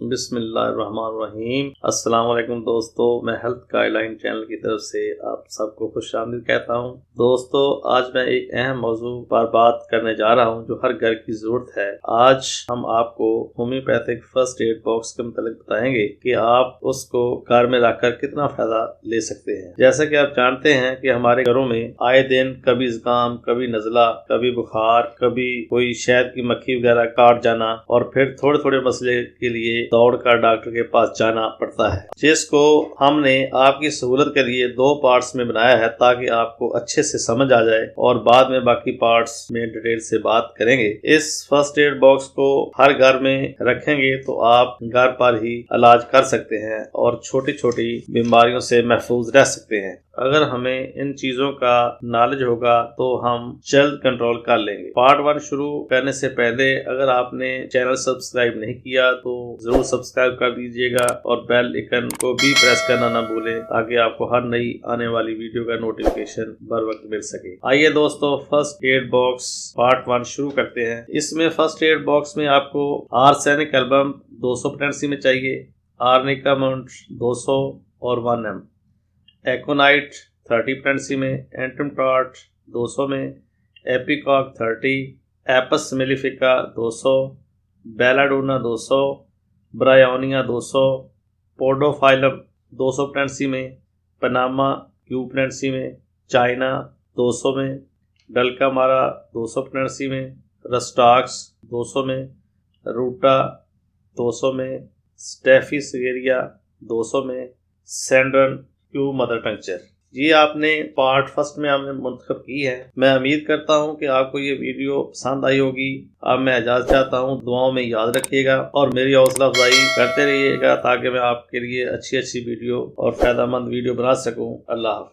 بسم اللہ الرحمن الرحیم۔ السلام علیکم دوستو، میں ہیلتھ گائیڈ لائن چینل کی طرف سے آپ سب کو خوش آمدید کہتا ہوں۔ دوستو، آج میں ایک اہم موضوع پر بات کرنے جا رہا ہوں جو ہر گھر کی ضرورت ہے۔ آج ہم آپ کو ہومیوپیتھک فرسٹ ایڈ باکس کے متعلق بتائیں گے کہ آپ اس کو گھر میں رکھ کر کتنا فائدہ لے سکتے ہیں۔ جیسا کہ آپ جانتے ہیں کہ ہمارے گھروں میں آئے دن کبھی زکام، کبھی نزلہ، کبھی بخار، کبھی کوئی شہد کی مکھی وغیرہ کاٹ جانا، اور پھر تھوڑے مسئلے کے لیے دوڑ کر ڈاکٹر کے پاس جانا پڑتا ہے، جس کو ہم نے آپ کی سہولت کے لیے 2 پارٹس میں بنایا ہے تاکہ آپ کو اچھے سے سمجھ آ جائے، اور بعد میں باقی پارٹس میں ڈیٹیل سے بات کریں گے۔ اس فرسٹ ایڈ باکس کو ہر گھر میں رکھیں گے تو آپ گھر پر ہی علاج کر سکتے ہیں اور چھوٹی بیماریوں سے محفوظ رہ سکتے ہیں۔ اگر ہمیں ان چیزوں کا نالج ہوگا تو ہم جلد کنٹرول کر لیں گے۔ پارٹ 1 شروع کرنے سے پہلے اگر آپ نے چینل سبسکرائب نہیں کیا تو ضرور سبسکرائب کر دیجئے گا، اور بیل آئیکن کو بھی پریس کرنا نہ بھولیں تاکہ آپ کو ہر نئی آنے والی ویڈیو کا نوٹیفیکیشن بر وقت مل سکے۔ آئیے دوستو، فرسٹ ایڈ باکس پارٹ 1 شروع کرتے ہیں۔ اس میں فرسٹ ایڈ باکس میں آپ کو آرسینک ایلبم 200 پوٹینسی میں چاہیے، آرنیکا ماؤنٹ 200 اور 1 m، ایکونائٹ 30 پوٹینسی میں، اینٹم ٹارٹ 200 میں، ایپیکاک 30، ایپس میلیفیکا 200، بیلاڈونا 200، برایونیا 200، پوڈوفائلم 200 پوٹینسی میں، پناما کیو پوٹینسی میں، چائنا 200 میں، ڈلکامارا 200 پوٹینسی میں، رسٹاکس 200 میں، روٹا 200 میں، سٹیفی سگیریا 200 میں، سینڈرن کیو مدر ٹنکچر۔ یہ آپ نے پارٹ 1 میں ہم نے منتخب کی ہے۔ میں امید کرتا ہوں کہ آپ کو یہ ویڈیو پسند آئی ہوگی۔ اب میں اجازت چاہتا ہوں، دعاؤں میں یاد رکھیے گا اور میری حوصلہ افزائی کرتے رہیے گا تاکہ میں آپ کے لیے اچھی ویڈیو اور فائدہ مند ویڈیو بنا سکوں۔ اللہ حافظ۔